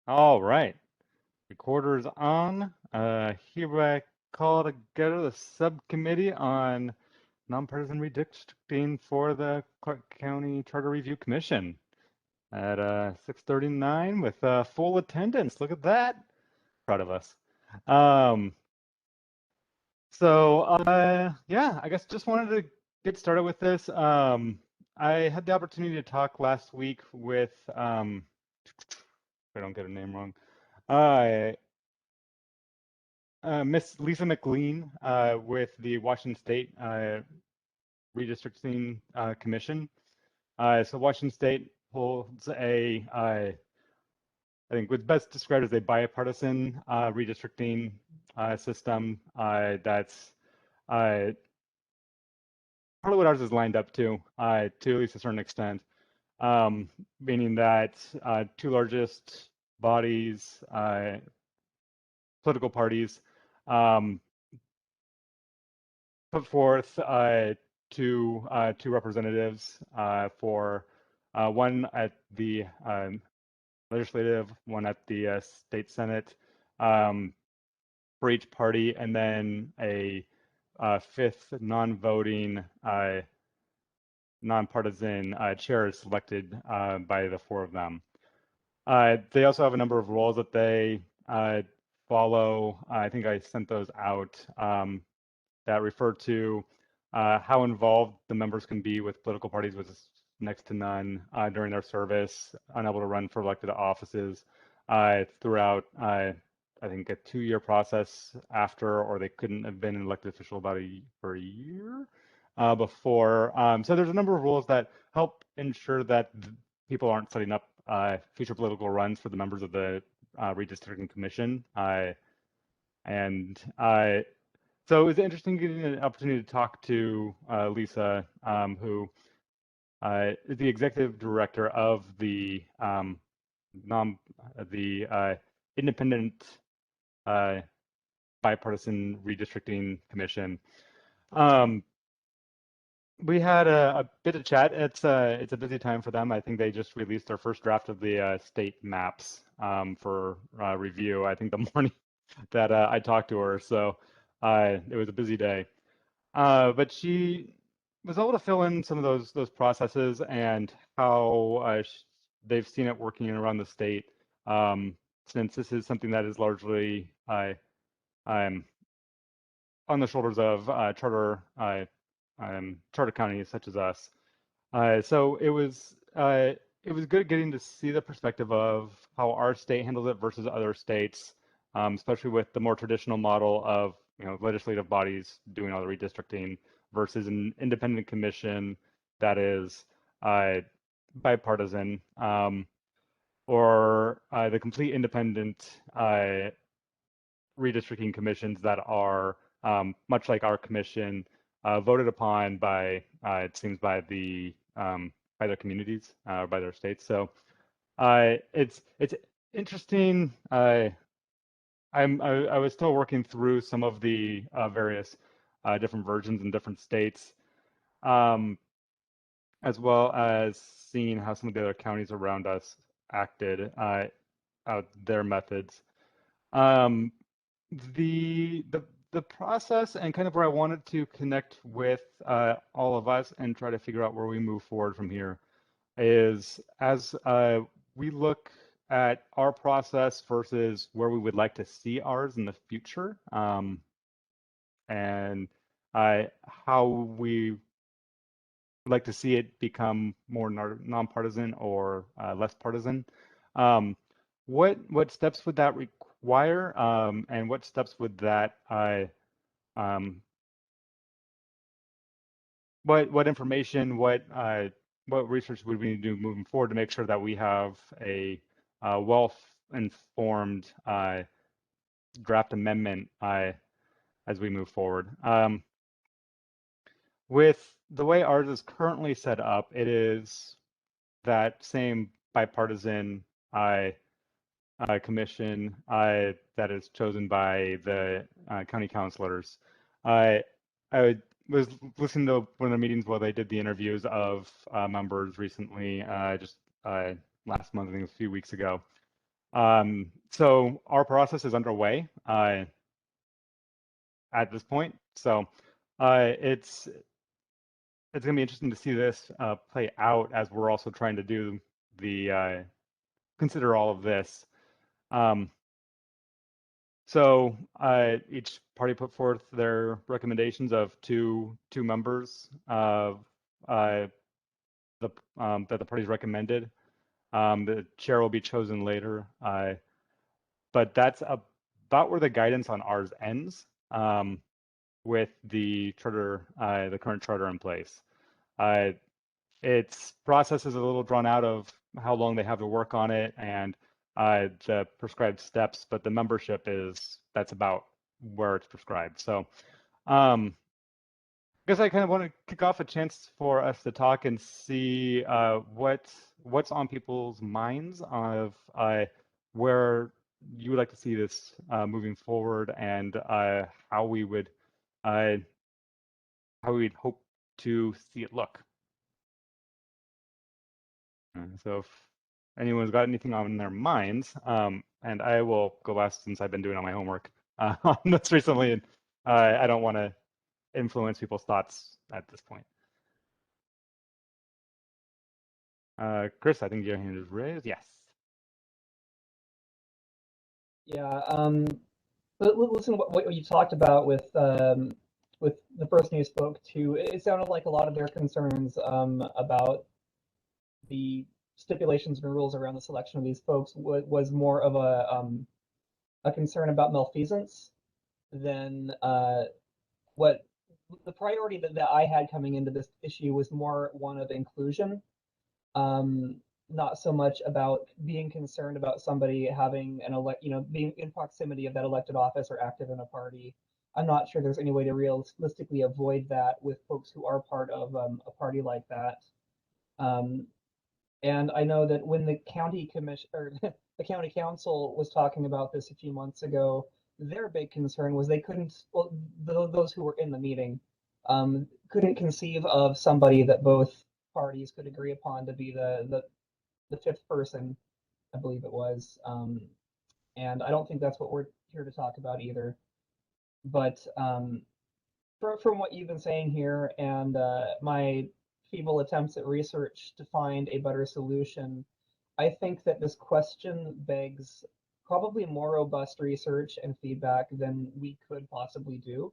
All right, recorder's on. Hereby call together the subcommittee on nonpartisan redistricting for the Clark County Charter Review Commission at 6:39 with full attendance. Look at that. Proud of us. Um, yeah, I guess just wanted to get started with this. I had the opportunity to talk last week with, if I don't get a name wrong, uh, Miss Lisa McLean with the Washington State Redistricting Commission. So Washington State holds I think what's best described as a bipartisan redistricting system that's uh, part of what ours is lined up to at least a certain extent, meaning that two largest bodies, political parties, um, put forth two representatives for one at the legislative, one at the state senate um, for each party, and then a fifth non-voting nonpartisan chair is selected by the four of them. They also have a number of roles that they follow. I think I sent those out. That refer to how involved the members can be with political parties, which is next to none during their service, unable to run for elected offices throughout, I think, a 2-year process after, or they couldn't have been an elected official for a year before. So there's a number of rules that help ensure that people aren't setting up future political runs for the members of the Redistricting Commission. And so it was interesting getting an opportunity to talk to Lisa, who is the executive director of the non the independent bipartisan redistricting commission. We had a bit of chat. It's a busy time for them. I think they just released their first draft of the state maps for review. I think the morning that I talked to her, so it was a busy day. But she was able to fill in some of those processes and how they've seen it working around the state, since this is something that is largely on the shoulders of charter counties such as us. So it was good getting to see the perspective of how our state handles it versus other states, especially with the more traditional model of legislative bodies doing all the redistricting versus an independent commission that is bipartisan, or the complete independent redistricting commissions that are much like our commission, voted upon by it seems by their communities or by their states. So it's interesting. I was still working through some of the various different versions in different states, um, as well as seeing how some of the other counties around us acted out their methods. Um, the process and kind of where I wanted to connect with all of us and try to figure out where we move forward from here is as we look at our process versus where we would like to see ours in the future, and how we would like to see it become more nonpartisan or less partisan. Um, what steps would that require, and what steps would that um, what information, what research would we need to do moving forward to make sure that we have a well-informed draft amendment as we move forward. With the way ours is currently set up, it is that same bipartisan commission that is chosen by the county councilors. I was listening to one of the meetings while they did the interviews of members recently, just last month, I think a few weeks ago. So our process is underway at this point. So it's going to be interesting to see this play out as we're also trying to do the consider all of this. So each party put forth their recommendations of two members of that the parties recommended. The chair will be chosen later, but that's about where the guidance on ours ends, with the charter, the current charter in place. Its process is a little drawn out of how long they have to work on it and the prescribed steps, but the membership that's about where it's prescribed. So I guess I kind of want to kick off a chance for us to talk and see what's on people's minds of where you would like to see this moving forward, and how we would how we'd hope to see it look. So if anyone's got anything on their minds, and I will go last since I've been doing all my homework on this recently, and I don't want to influence people's thoughts at this point. Chris, I think your hand is raised. Yes. Yeah. Listen, what you talked about with the person you spoke to, it sounded like a lot of their concerns about the stipulations and rules around the selection of these folks was more of a concern about malfeasance than what the priority that I had coming into this issue was more one of inclusion, not so much about being concerned about somebody having being in proximity of that elected office or active in a party. I'm not sure there's any way to realistically avoid that with folks who are part of a party like that. And I know that when the county commission or the county council was talking about this a few months ago, their big concern was they couldn't, well, those who were in the meeting couldn't conceive of somebody that both parties could agree upon to be the fifth person, I believe it was. And I don't think that's what we're here to talk about either. But from what you've been saying here and my feeble attempts at research to find a better solution, I think that this question begs probably more robust research and feedback than we could possibly do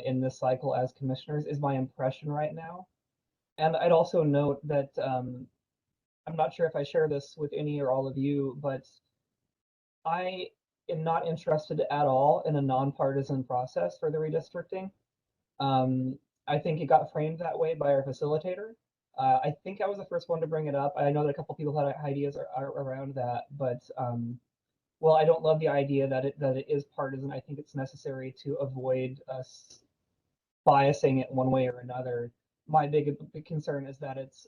in this cycle as commissioners, is my impression right now. And I'd also note that I'm not sure if I share this with any or all of you, but I am not interested at all in a nonpartisan process for the redistricting. I think it got framed that way by our facilitator. I think I was the first one to bring it up. I know that a couple people had ideas around that, but well, I don't love the idea that it is partisan. I think it's necessary to avoid us biasing it one way or another. My big concern is that it's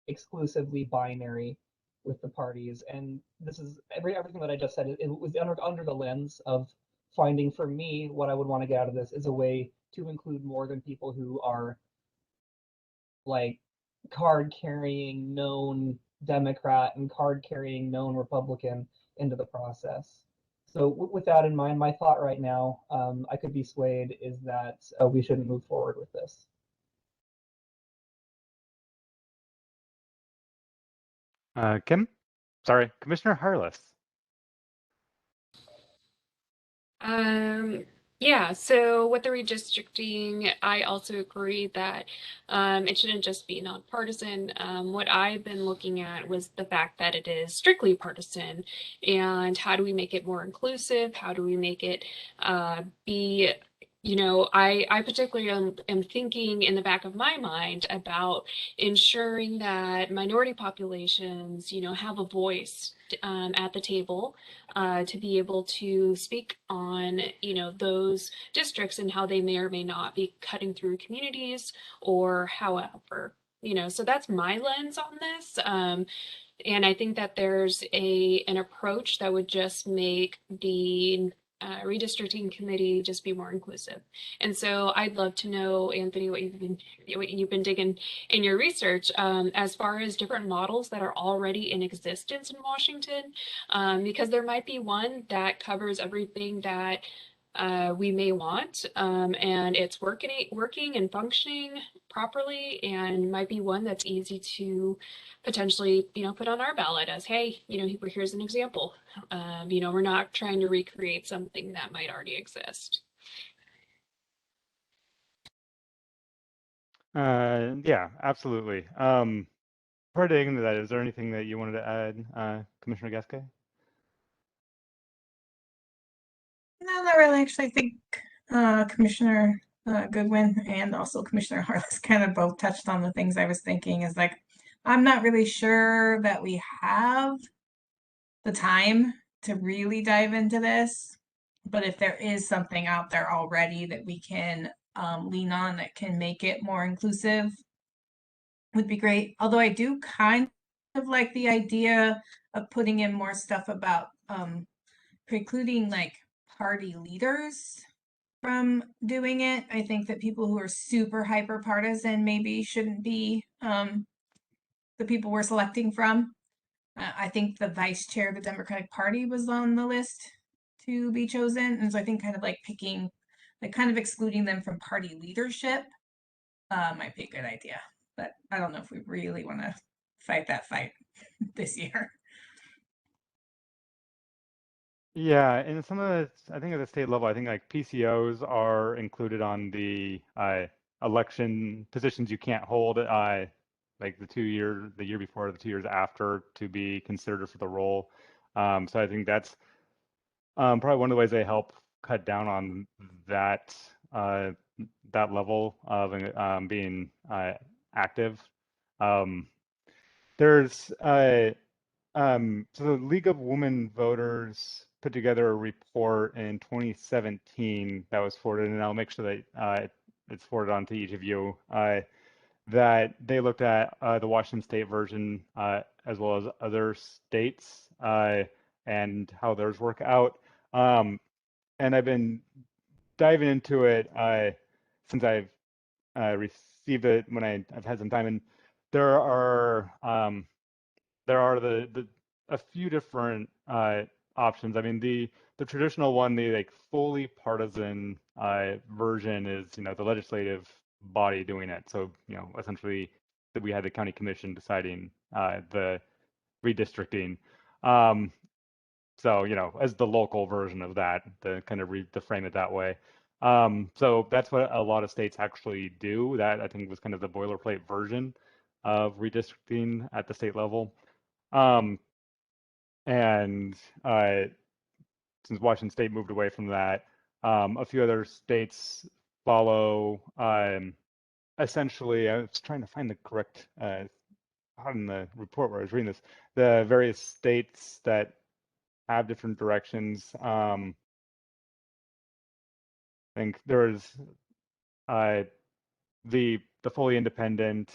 exclusively binary with the parties, and this is everything that I just said. It was under the lens of finding, for me, what I would want to get out of this is a way to include more than people who are like card carrying known Democrat and card carrying known Republican into the process. So with that in mind, my thought right now, I could be swayed, is that we shouldn't move forward with this. Kim? Sorry, Commissioner Harless. Yeah, so with the redistricting, I also agree that it shouldn't just be nonpartisan. What I've been looking at was the fact that it is strictly partisan, and how do we make it more inclusive? How do we make it be, I particularly am thinking in the back of my mind about ensuring that minority populations, have a voice at the table to be able to speak on, those districts and how they may or may not be cutting through communities or however, so that's my lens on this. And I think that there's an approach that would just make the redistricting committee just be more inclusive. And so I'd love to know, Anthony, what you've been digging in your research as far as different models that are already in existence in Washington, because there might be one that covers everything that we may want, and it's working and functioning properly, and might be one that's easy to potentially, put on our ballot as, hey, here's an example. We're not trying to recreate something that might already exist. Yeah, absolutely. Before digging into that, is there anything that you wanted to add, Commissioner Gasquet? No, not really. Actually, I think Commissioner Goodwin and also Commissioner Harless kind of both touched on the things I was thinking. Is like, I'm not really sure that we have the time to really dive into this, but if there is something out there already that we can lean on that can make it more inclusive, would be great. Although I do kind of like the idea of putting in more stuff about precluding like party leaders from doing it. I think that people who are super hyper partisan maybe shouldn't be the people we're selecting from. I think the vice chair of the Democratic Party was on the list to be chosen. And so I think kind of like picking, like kind of excluding them from party leadership might be a good idea. But I don't know if we really want to fight that fight this year. Yeah, and some of it, I think at the state level, I think like PCOs are included on the election positions you can't hold, like the year before, the 2 years after, to be considered for the role. So I think that's probably one of the ways they help cut down on that that level of being active. There's so the League of Women Voters put together a report in 2017 that was forwarded, and I'll make sure that it's forwarded on to each of you, that they looked at the Washington State version as well as other states and how theirs work out. And I've been diving into it since I've received it when I've had some time, and there are a few different options. I mean, the traditional one, the like fully partisan version is, the legislative body doing it. So, essentially that we had the county commission deciding the redistricting. So, as the local version of that, to kind of to frame it that way. So that's what a lot of states actually do. That, I think, was kind of the boilerplate version of redistricting at the state level. And since Washington State moved away from that, a few other states follow. Essentially, I was trying to find the correct out in the report where I was reading this, the various states that have different directions. I think there is the fully independent,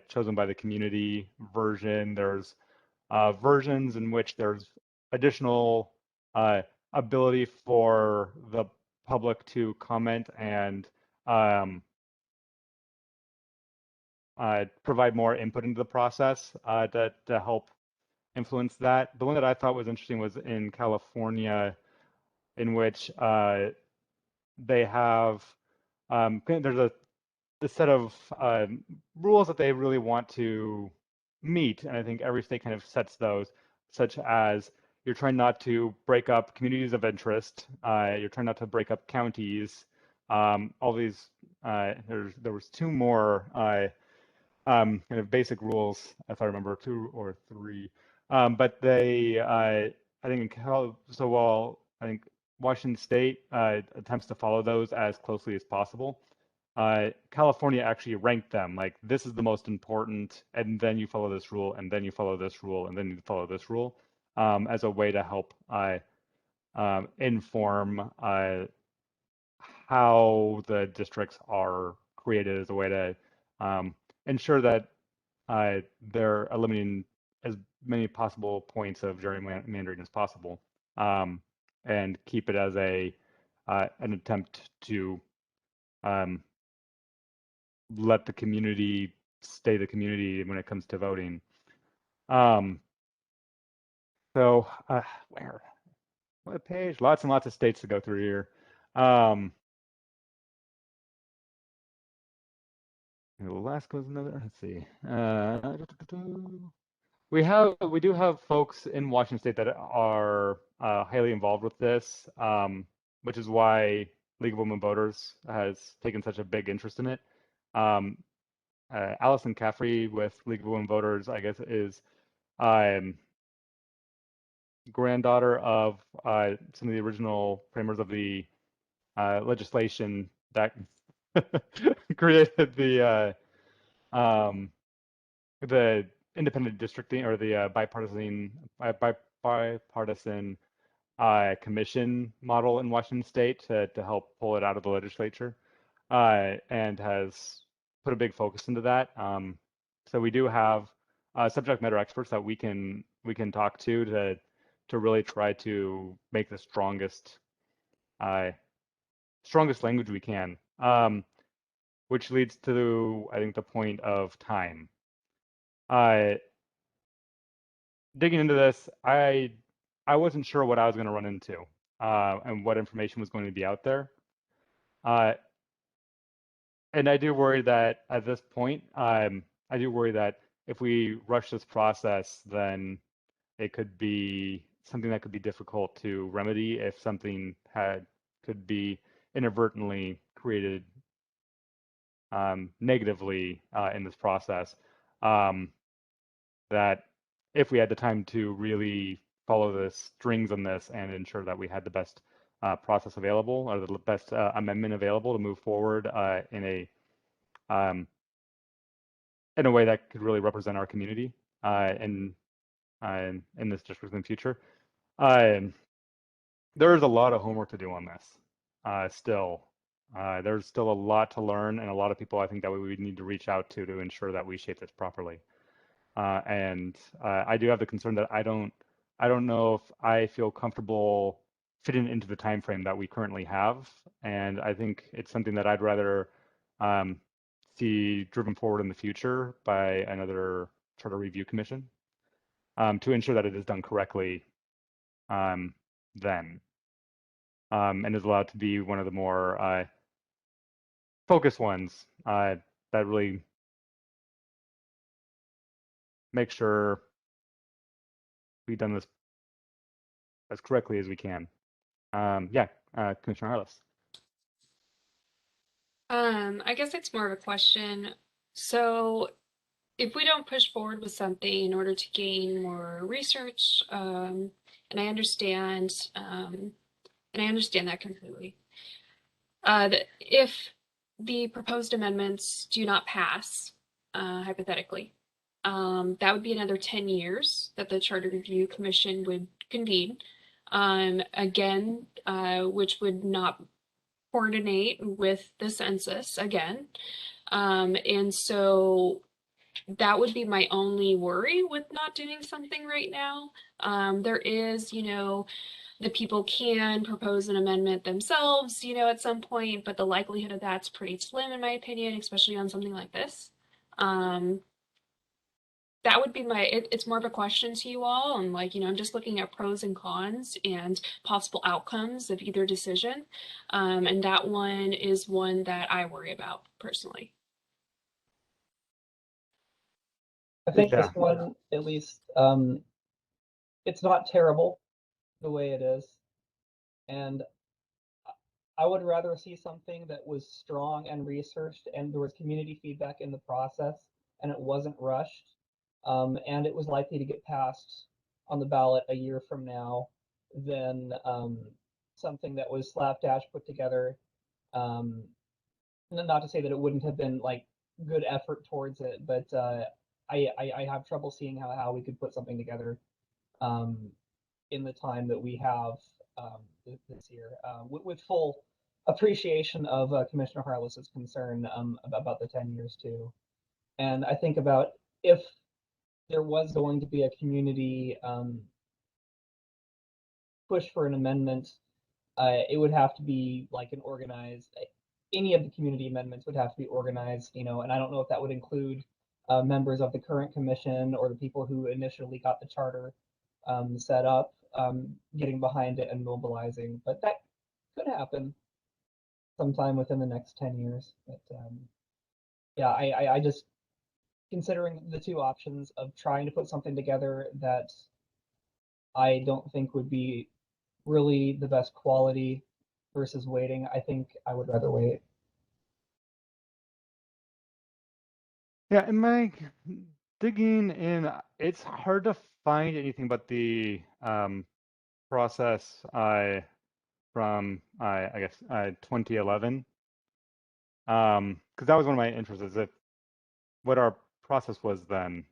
chosen by the community version. There's versions in which there's additional ability for the public to comment and provide more input into the process to help influence that. The one that I thought was interesting was in California, in which they have there's a set of rules that they really want to meet, and I think every state kind of sets those, such as you're trying not to break up communities of interest, you're trying not to break up counties, all these. There was two more kind of basic rules, if I remember, two or three, but they I think so while I think Washington State attempts to follow those as closely as possible. California actually ranked them like, this is the most important, and then you follow this rule, and then you follow this rule, and then you follow this rule, as a way to help inform how the districts are created, as a way to ensure that they're eliminating as many possible points of gerrymandering as possible. and keep it as a an attempt to let the community stay the community when it comes to voting. So what page? Lots and lots of states to go through here. Alaska was another. Let's see. We do have folks in Washington State that are highly involved with this, which is why League of Women Voters has taken such a big interest in it. Allison Caffrey with League of Women Voters, I guess, is granddaughter of some of the original framers of the legislation that created the independent districting, or the bipartisan commission model in Washington State to help pull it out of the legislature, and has put a big focus into that. So we do have subject matter experts that we can talk to really try to make the strongest language we can, which leads to, I think, the point of time. Digging into this, I wasn't sure what I was going to run into and what information was going to be out there. And I do worry that at this point, I do worry that if we rush this process, then it could be something that could be difficult to remedy if something could be inadvertently created negatively in this process. That if we had the time to really follow the strings on this and ensure that we had the best process available, or the best amendment available to move forward in a way that could really represent our community in this district in the future. There is a lot of homework to do on this still. There's still a lot to learn, and a lot of people I think that we would need to reach out to ensure that we shape this properly. And I do have the concern that I don't know if I feel comfortable fitting into the time frame that we currently have, and I think it's something that I'd rather see driven forward in the future by another charter review commission to ensure that it is done correctly then, and is allowed to be one of the more focused ones that really make sure we've done this as correctly as we can. Yeah, Commissioner Harless. I guess it's more of a question. So if we don't push forward with something in order to gain more research, and I understand that completely. That if the proposed amendments do not pass, hypothetically, that would be another 10 years that the Charter Review Commission would convene, again, which would not coordinate with the census again. And so that would be my only worry with not doing something right now. There is, the people can propose an amendment themselves, at some point, but the likelihood of that's pretty slim in my opinion, especially on something like this. That would be it's more of a question to you all, and I'm just looking at pros and cons and possible outcomes of either decision. And that one is one that I worry about personally. I think Yeah. this one, at least, it's not terrible the way it is. And I would rather see something that was strong and researched, and there was community feedback in the process, and it wasn't rushed, and it was likely to get passed on the ballot a year from now, than something that was slapdash put together. Not to say that it wouldn't have been like good effort towards it, but I have trouble seeing how we could put something together in the time that we have this year, with full appreciation of Commissioner Harless's concern about the 10 years too. And I think about if there was going to be a community push for an amendment, it would have to be like an organized. Any of the community amendments would have to be organized, and I don't know if that would include members of the current commission or the people who initially got the charter set up, getting behind it and mobilizing. But that could happen sometime within the next 10 years. But yeah, I just, considering the two options of trying to put something together that I don't think would be really the best quality versus waiting, I think I would rather wait. Yeah, in my digging in, it's hard to find anything but the process from I guess 2011, because that was one of my interests, is if what our process was then,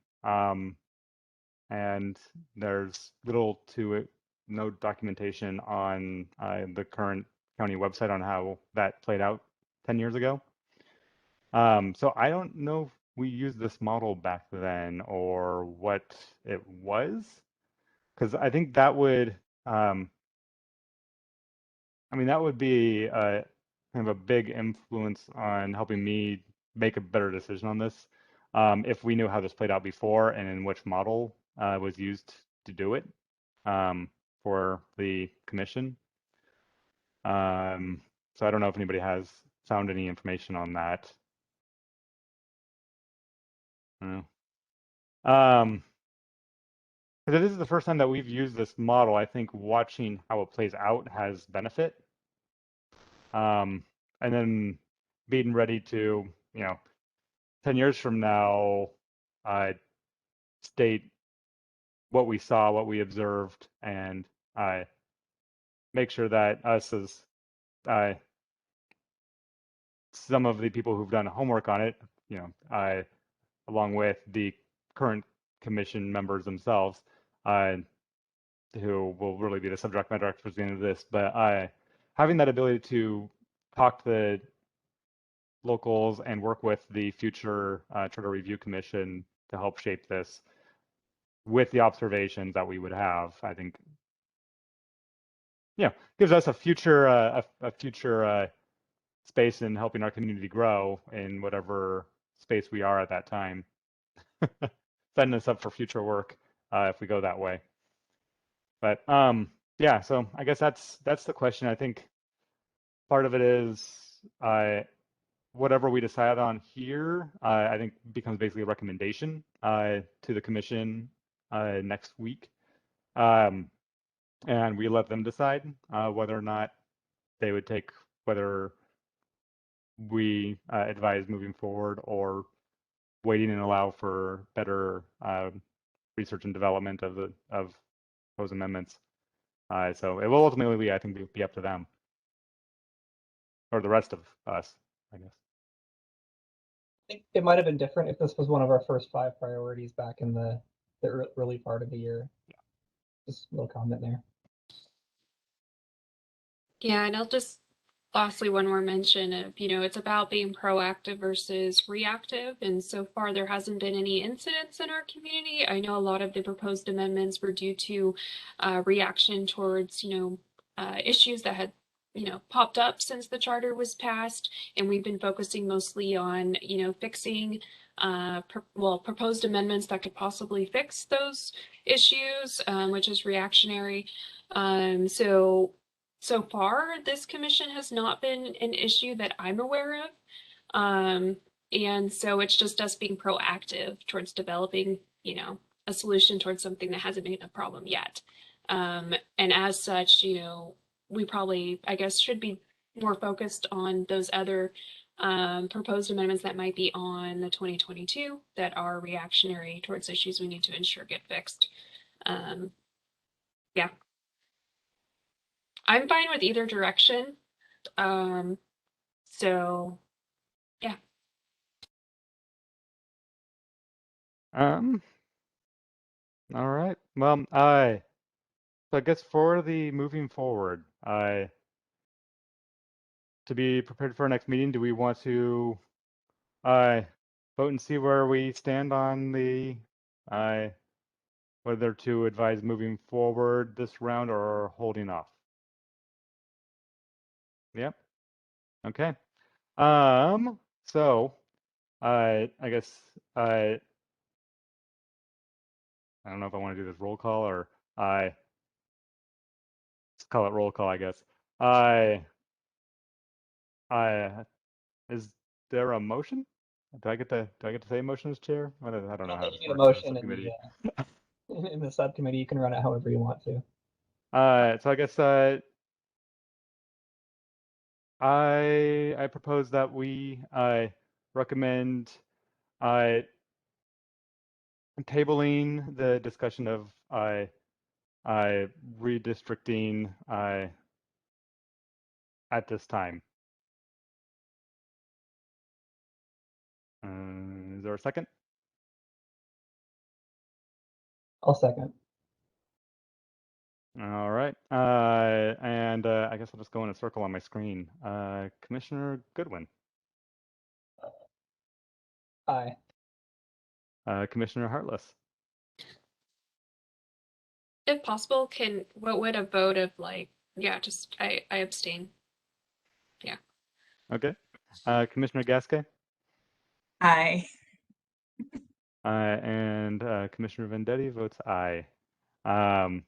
and there's little to it, no documentation on the current county website on how that played out 10 years ago. So I don't know if we used this model back then or what it was, because I think that would, I mean, that would be kind of a big influence on helping me make a better decision on this, if we knew how this played out before and in which model was used to do it for the commission. So I don't know if anybody has found any information on that. Because if this is the first time that we've used this model, I think watching how it plays out has benefit. And then being ready to, 10 years from now, state what we saw, what we observed, and make sure that us as some of the people who've done homework on it, along with the current commission members themselves, who will really be the subject matter experts at the end of this, but having that ability to talk to the locals and work with the future Charter Review Commission to help shape this with the observations that we would have, I think, gives us a future space in helping our community grow in whatever space we are at that time, setting us up for future work if we go that way. But yeah, so I guess that's the question. I think part of it is whatever we decide on here, I think becomes basically a recommendation to the commission next week, and we let them decide whether or not they would take, whether we advise moving forward or waiting and allow for better research and development of those amendments. So it will ultimately, I think, be up to them or the rest of us, I guess. I think it might have been different if this was one of our first 5 priorities back in the early part of the year. Just a little comment there. Yeah, and I'll just lastly one more mention of, it's about being proactive versus reactive. And so far there hasn't been any incidents in our community. I know a lot of the proposed amendments were due to reaction towards, issues that had popped up since the charter was passed, and we've been focusing mostly on fixing proposed amendments that could possibly fix those issues, which is reactionary. So far this commission has not been an issue that I'm aware of, and so it's just us being proactive towards developing a solution towards something that hasn't been a problem yet, and as such we probably, I guess, should be more focused on those other proposed amendments that might be on the 2022 that are reactionary towards issues we need to ensure get fixed. Yeah. I'm fine with either direction. So yeah. All right. Well, so I guess for the moving forward, to be prepared for our next meeting, do we want to vote and see where we stand on the whether to advise moving forward this round or holding off. Yep. Okay. So I guess I don't know if I want to do this roll call or let's call it roll call, I guess. Is there a motion? Do I get to say motion as chair? I don't know I how think this you need a works in motion the in subcommittee. in the subcommittee. You can run it however you want to. So I guess I propose that we recommend tabling the discussion of redistricting at this time. Is there a second? I'll second. All right. And I guess I'll just go in a circle on my screen. Commissioner Goodwin. Aye. Commissioner Hartless. If possible, what would a vote of just I abstain. Okay. Commissioner Gasquet. Aye. And Commissioner Vendetti votes aye. And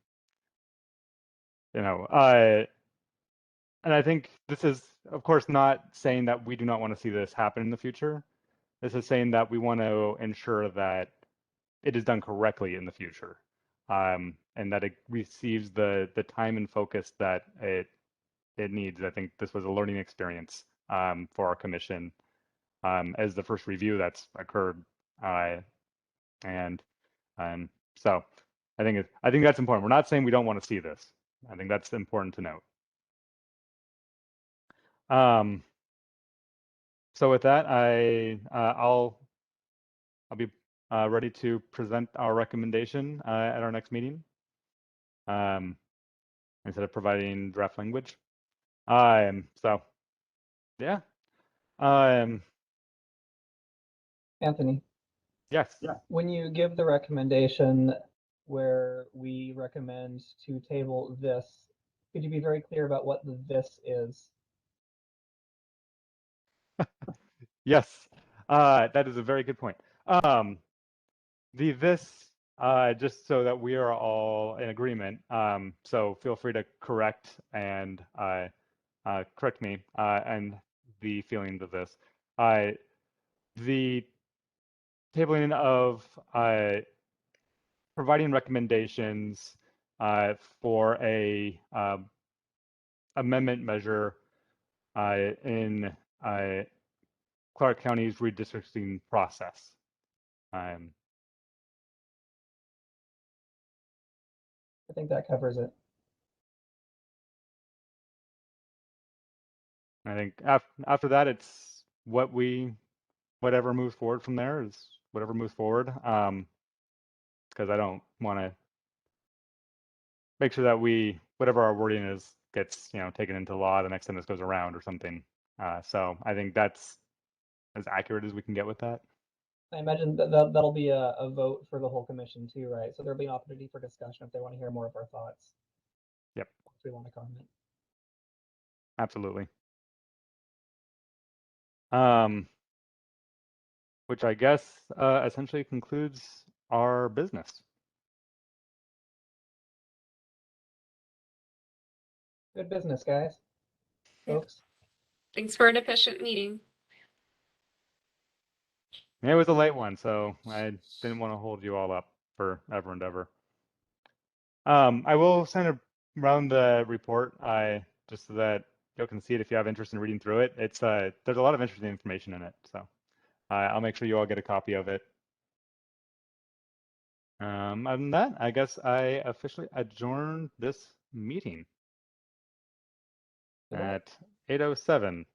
I think this is, of course, not saying that we do not want to see this happen in the future. This is saying that we want to ensure that it is done correctly in the future, and that it receives the time and focus that it needs. I think this was a learning experience for our commission as the first review that's occurred, and so I think that's important. We're not saying we don't want to see this. I think that's important to note. So with that, I'll be ready to present our recommendation at our next meeting. Instead of providing draft language. So yeah. Anthony, Yes. when you give the recommendation where we recommend to table this, could you be very clear about what the this is? Yes. That is a very good point. This just so that we are all in agreement. So feel free to correct and correct me and the feelings of this. The tabling of providing recommendations for a amendment measure in Clark County's redistricting process. I think that covers it. I think after that, it's whatever moves forward from there is whatever moves forward. Because I don't want to make sure that whatever our wording is gets taken into law the next time this goes around or something. So I think that's as accurate as we can get with that. I imagine that'll be a vote for the whole commission too, right? So there'll be an opportunity for discussion if they want to hear more of our thoughts. Yep. If we want to comment. Absolutely. Which I guess essentially concludes our business. Good business, guys. Yeah. Folks. Thanks for an efficient meeting. It was a late one, so I didn't want to hold you all up forever and ever. I will send around the report just so that you can see it if you have interest in reading through it. It's there's a lot of interesting information in it, so I'll make sure you all get a copy of it. Other than that, I guess I officially adjourn this meeting at 8:07.